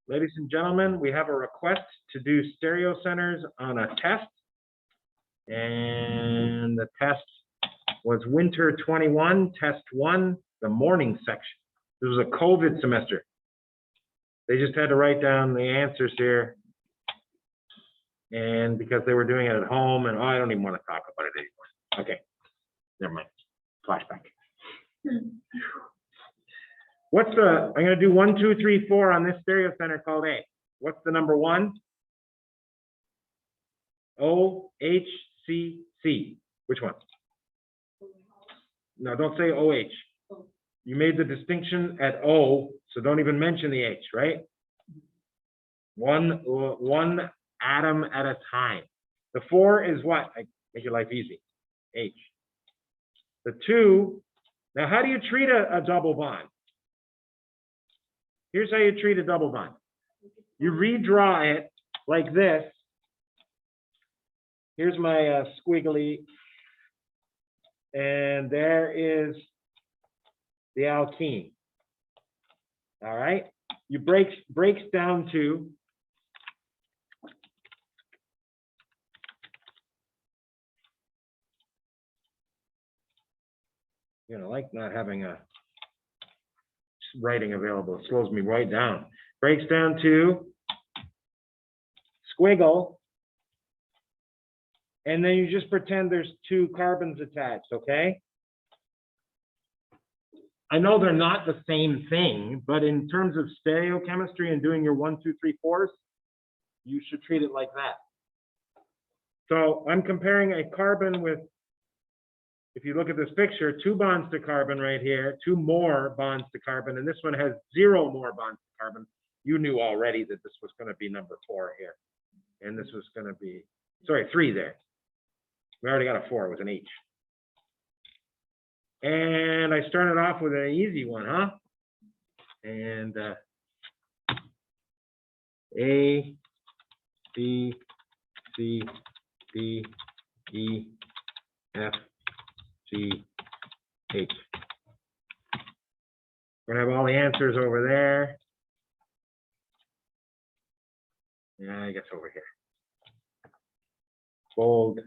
Ladies and gentlemen, we have a request to do stereo centers on a test. And the test was Winter 21, Test 1, the morning section. This was a COVID semester. They just had to write down the answers here. And because they were doing it at home, and I don't even want to talk about it anymore. Okay, never mind. Flashback. What's the, I'm going to do 1, 2, 3, 4 on this stereo center called A. What's the number 1? O, H, C, C. Which one? No, don't say OH. You made the distinction at O, so don't even mention the H, right? One atom at a time. The 4 is what? I make your life easy. H. The 2, now how do you treat a double bond? Here's how you treat a double bond. You redraw it like this. Here's my squiggly. And there is the alkene. All right. You breaks down to like not having a writing available. It slows me right down. Breaks down to squiggle. And then you just pretend there's 2 carbons attached, okay? I know they're not the same thing, but in terms of stereochemistry and doing your 1, 2, 3, 4s, you should treat it like that. So I'm comparing a carbon with, if you look at this picture, 2 bonds to carbon right here, 2 more bonds to carbon, and this one has 0 more bonds to carbon. You knew already that this was going to be number 4 here. And this was going to be, sorry, 3 there. We already got a 4, it was an H. And I started off with an easy one, huh? And A, B, C, D, E, F, G, H. We're gonna have all the answers over there. Yeah, I guess over here. Bold.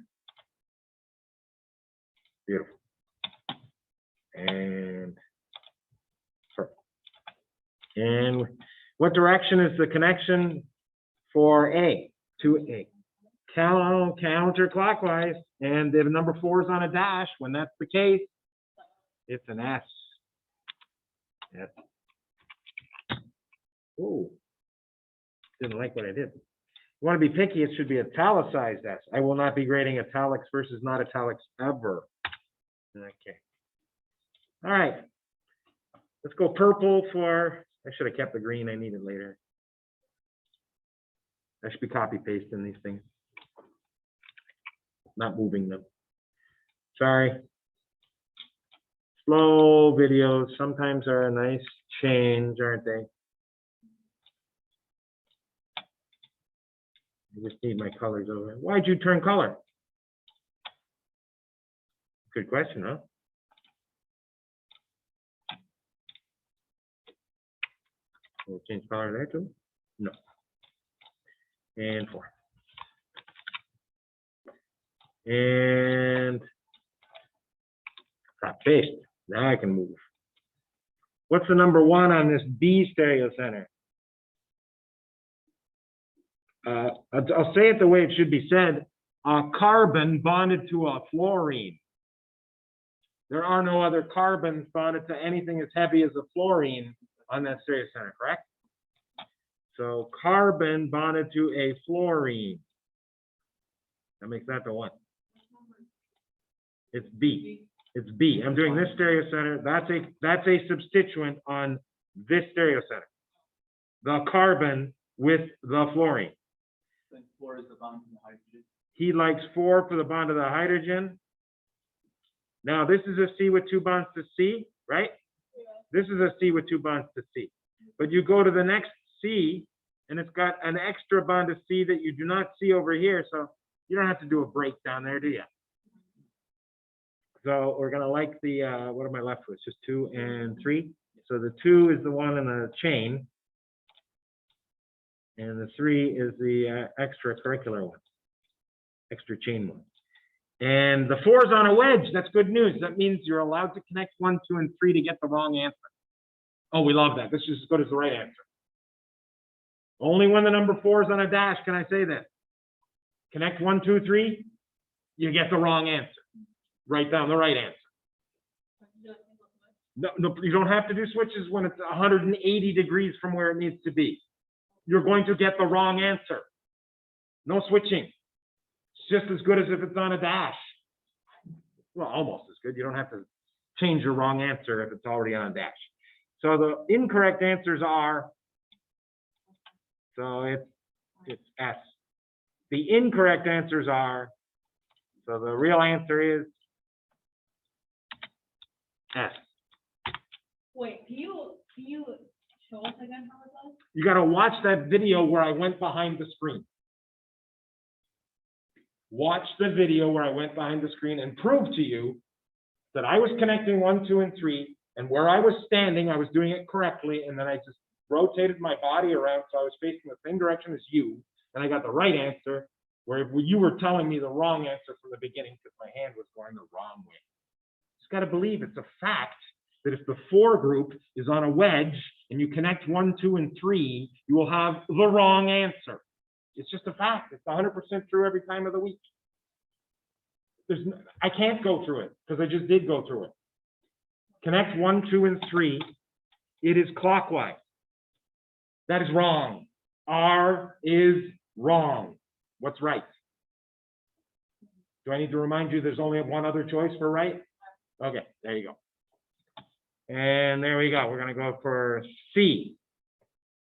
Beautiful. And perfect. And what direction is the connection for A to A? Counterclockwise. And if number 4 is on a dash, when that's the case, it's an S. Yes. Oh, didn't like what I did. You want to be picky, it should be italicized S. I will not be grading italics versus not italics ever. Okay. All right. Let's go purple for, I should have kept the green, I need it later. I should be copy pasting these things, not moving them. Sorry. Slow videos sometimes are a nice change, aren't they? I just need my colors over. Why'd you turn color? Good question, huh? We'll change color there too? No. And 4. And copy paste. Now I can move. What's the number 1 on this B stereo center? I'll say it the way it should be said. A carbon bonded to a fluorine. There are no other carbons bonded to anything as heavy as a fluorine on that stereo center, correct? So carbon bonded to a fluorine. That makes that the 1. It's B. It's B. I'm doing this stereo center. That's a substituent on this stereo center. The carbon with the fluorine. 4 is the bond to the hydrogen. He likes 4 for the bond to the hydrogen. Now this is a C with 2 bonds to C, right? Yeah. This is a C with 2 bonds to C. But you go to the next C, and it's got an extra bond to C that you do not see over here, so you don't have to do a breakdown there, do you? So we're gonna like the, what am I left with? Just 2 and 3. So the 2 is the one in the chain. And the 3 is the extracurricular one, extra chain one. And the 4 is on a wedge. That's good news. That means you're allowed to connect 1, 2, and 3 to get the wrong answer. Oh, we love that. This is as good as the right answer. Only when the number 4 is on a dash can I say that. Connect 1, 2, 3, you get the wrong answer. Write down the right answer. No, you don't have to do switches when it's 180 degrees from where it needs to be. You're going to get the wrong answer. No switching. It's just as good as if it's on a dash. Well, almost as good. You don't have to change your wrong answer if it's already on a dash. So the incorrect answers are, so it's S. The incorrect answers are, so the real answer is S. Wait, can you show us again how it was? You got to watch that video where I went behind the screen. Watch the video where I went behind the screen and prove to you that I was connecting 1, 2, and 3, and where I was standing, I was doing it correctly, and then I just rotated my body around so I was facing the same direction as you, and I got the right answer, where you were telling me the wrong answer from the beginning because my hand was going the wrong way. Just got to believe it's a fact that if the 4 group is on a wedge and you connect 1, 2, and 3, you will have the wrong answer. It's just a fact. It's 100% true every time of the week. I can't go through it because I just did go through it. Connect 1, 2, and 3. It is clockwise. That is wrong. R is wrong. What's right? Do I need to remind you there's only one other choice for right? Okay, there you go. And there we go. We're going to go for C.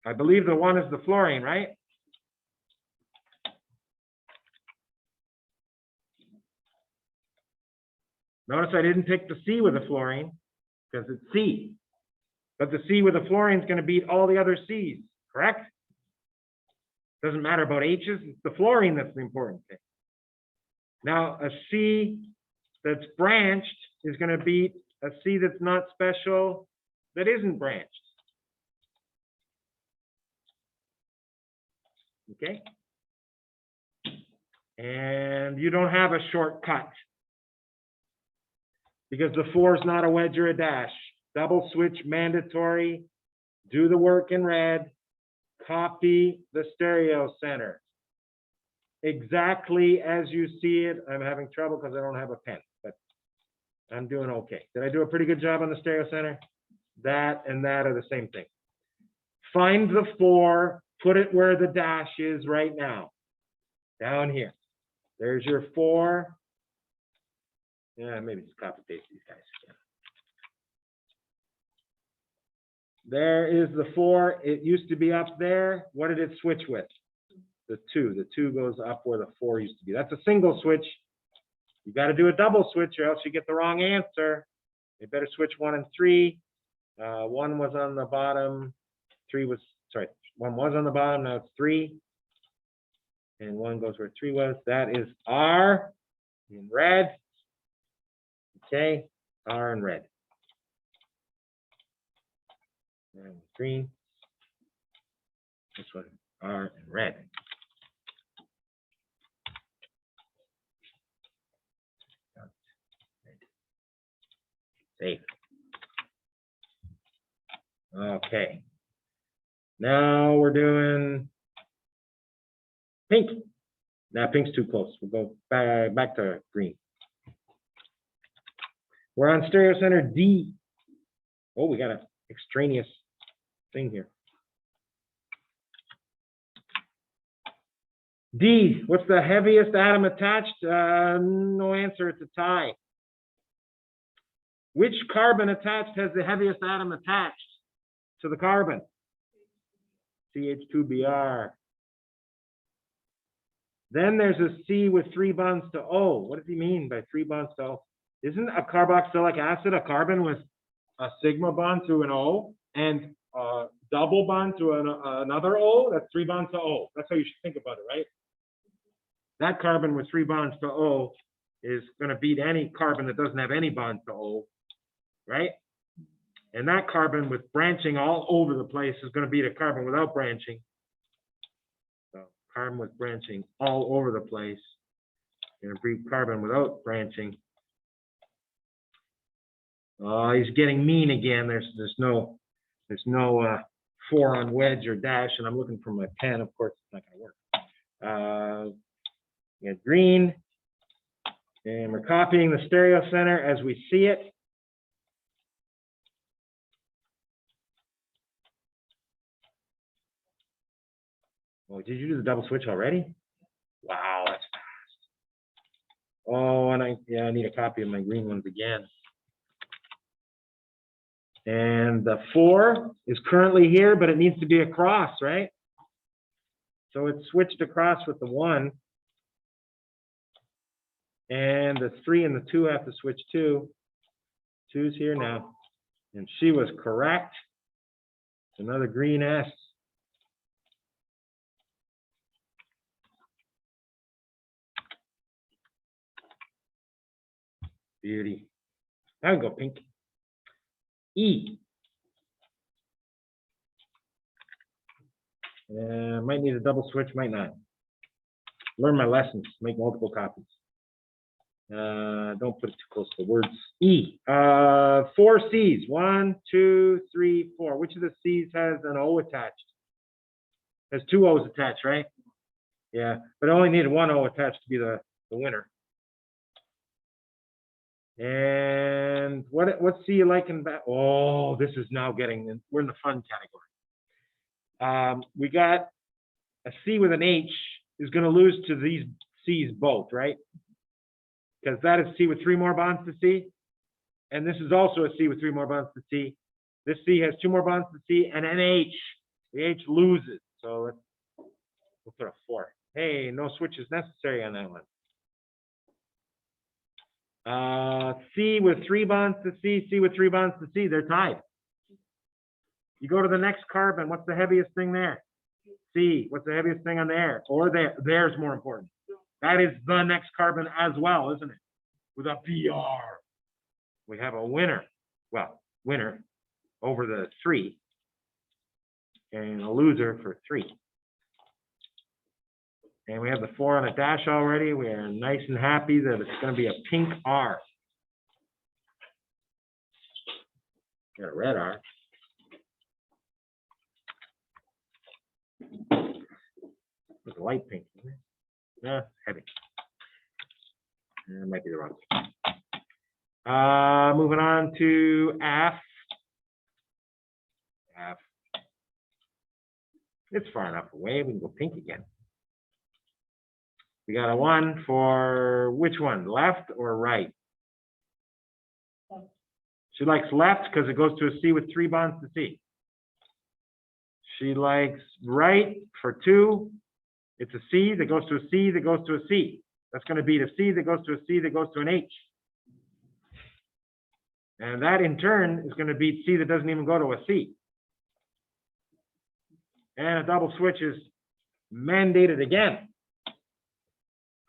I believe the 1 is the fluorine, right? Notice I didn't pick the C with the fluorine because it's C. But the C with the fluorine is going to beat all the other C's, correct? Doesn't matter about H's. It's the fluorine that's the important thing. Now, a C that's branched is going to beat a C that's not special that isn't branched. Okay? And you don't have a shortcut because the 4 is not a wedge or a dash. Double switch mandatory. Do the work in red. Copy the stereo center. Exactly as you see it. I'm having trouble because I don't have a pen, but I'm doing okay. Did I do a pretty good job on the stereo center? That and that are the same thing. Find the 4, put it where the dash is right now. Down here. There's your 4. Yeah, maybe just copy paste these guys. Yeah. There is the 4. It used to be up there. What did it switch with? The 2. The 2 goes up where the 4 used to be. That's a single switch. You got to do a double switch or else you get the wrong answer. You better switch 1 and 3. 1 was on the bottom. 3 was, sorry, 1 was on the bottom. Now it's 3. And 1 goes where 3 was. That is R in red. Okay, R in red. And green. This one, R in red. Save. Okay. Now we're doing pink. Now pink's too close. We'll go back to green. We're on stereo center D. Oh, we got an extraneous thing here. D, what's the heaviest atom attached? No answer, it's a tie. Which carbon attached has the heaviest atom attached to the carbon? CH2Br. Then there's a C with 3 bonds to O. What does he mean by 3 bonds to O? Isn't a carboxylic acid a carbon with a sigma bond to an O and a double bond to another O? That's 3 bonds to O. That's how you should think about it, right? That carbon with 3 bonds to O is going to beat any carbon that doesn't have any bonds to O, right? And that carbon with branching all over the place is going to beat a carbon without branching. carbon with branching all over the place. You're gonna breed carbon without branching. Oh, he's getting mean again. There's no 4 on wedge or dash, and I'm looking for my pen. Of course, it's not gonna work. We got green, and we're copying the stereo center as we see it. Oh, did you do the double switch already? Wow, that's fast. Oh, and I need a copy of my green ones again. And the 4 is currently here, but it needs to be across, right? So it's switched across with the 1. And the 3 and the 2 have to switch too. 2's here now. And she was correct. Another green S. Beauty. I would go pink. E. Might need a double switch, might not. Learn my lessons, make multiple copies. Don't put it too close to the words. E. 4 C's. 1, 2, 3, 4. Which of the C's has an O attached? Has 2 O's attached, right? Yeah, but I only needed 1 O attached to be the winner. And what C you like in that? Oh, this is now getting, we're in the fun category. We got a C with an H is going to lose to these C's both, right? Because that is C with 3 more bonds to C. And this is also a C with 3 more bonds to C. This C has 2 more bonds to C and an H. The H loses. So we'll put a 4. Hey, no switches necessary on that one. C with 3 bonds to C, C with 3 bonds to C, they're tied. You go to the next carbon, what's the heaviest thing there? C, what's the heaviest thing on there? Or there, there's more important. That is the next carbon as well, isn't it? With a PR. We have a winner. Well, winner over the 3 and a loser for 3. And we have the 4 on a dash already. We are nice and happy that it's going to be a pink R. Got a red R. It's a light pink, isn't it? Yeah, heavy. It might be the wrong thing. Moving on to F. F. It's far enough away. We can go pink again. We got a 1 for which one? Left or right? She likes left because it goes to a C with 3 bonds to C. She likes right for 2. It's a C that goes to a C that goes to a C. That's going to beat a C that goes to a C that goes to an H. And that in turn is going to beat C that doesn't even go to a C. And a double switch is mandated again.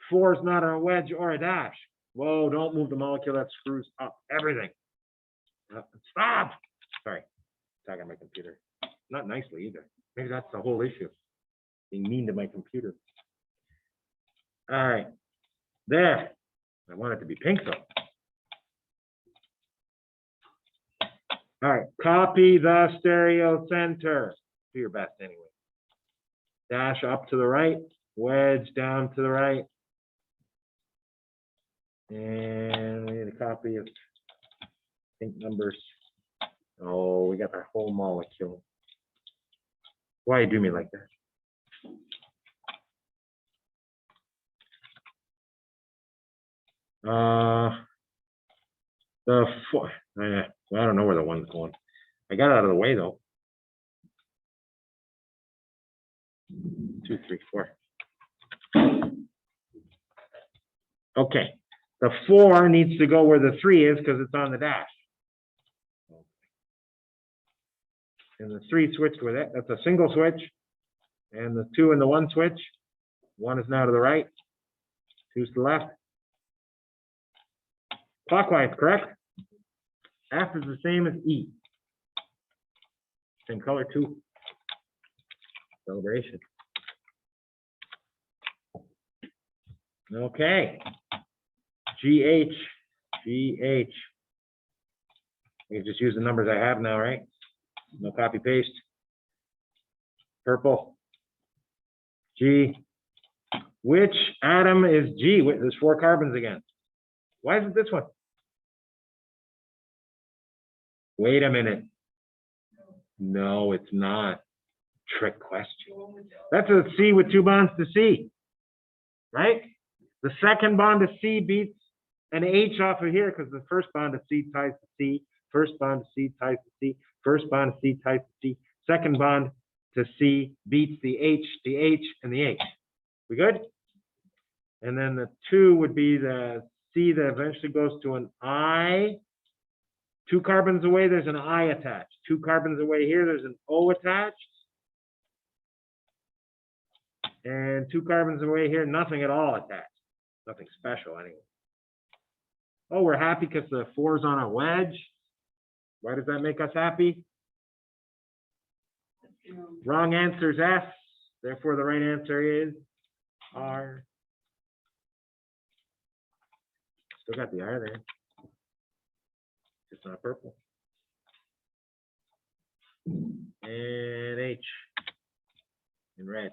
4 is not a wedge or a dash. Whoa, don't move the molecule. That screws up everything. Stop. Sorry, talking to my computer. Not nicely either. Maybe that's the whole issue. Being mean to my computer. All right. There. I want it to be pink though. All right. Copy the stereo center. Do your best anyway. Dash up to the right. Wedge down to the right. And we need a copy of pink numbers. Oh, we got our whole molecule. Why you do me like that? The 4. I don't know where the 1's going. I got it out of the way though. 2, 3, 4. Okay. The 4 needs to go where the 3 is because it's on the dash. And the 3 switched with it. That's a single switch. And the 2 and the 1 switch. 1 is now to the right. 2's to the left. Clockwise, correct? F is the same as E. Same color too. Celebration. Okay. GH. GH. You can just use the numbers I have now, right? No copy paste. Purple. G. Which atom is G? There's 4 carbons again. Why isn't this one? Wait a minute. No, it's not. Trick question. That's a C with 2 bonds to C, right? The second bond to C beats an H off of here because the first bond to C ties to C, first bond to C ties to C, first bond to C ties to C, second bond to C beats the H, and the H. We good? And then the 2 would be the C that eventually goes to an I. 2 carbons away, there's an I attached. 2 carbons away here, there's an O attached. And 2 carbons away here, nothing at all attached. Nothing special anyway. Oh, we're happy because the 4's on a wedge. Why does that make us happy? Wrong answer is S. Therefore, the right answer is R. Still got the R there. Just not purple. And H in red.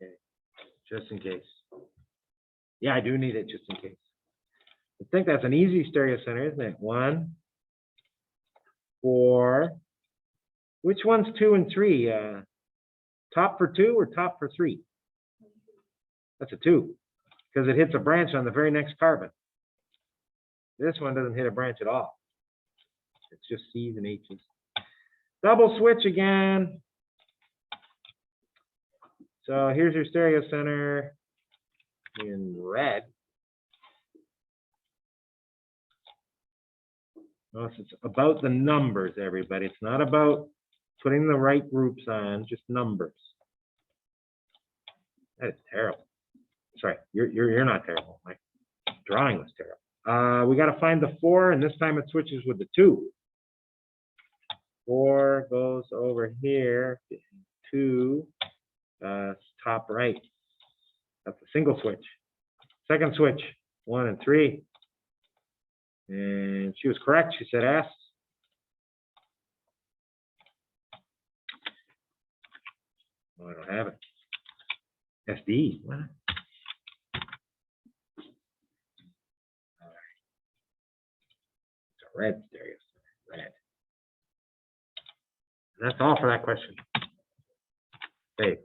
Okay, just in case. Yeah, I do need it just in case. I think that's an easy stereo center, isn't it? 1, 4. Which one's 2 and 3? Top for 2 or top for 3? That's a 2 because it hits a branch on the very next carbon. This one doesn't hit a branch at all. It's just C's and H's. Double switch again. So here's your stereo center in red. Notice it's about the numbers, everybody. It's not about putting the right groups on, just numbers. That is terrible. Sorry, you're not terrible. My drawing was terrible. We got to find the 4, and this time it switches with the 2. 4 goes over here. 2, top right. That's a single switch. Second switch, 1 and 3. And she was correct. She said S. Oh, I don't have it. SD. What? Red stereo, red. And that's all for that question. Hey.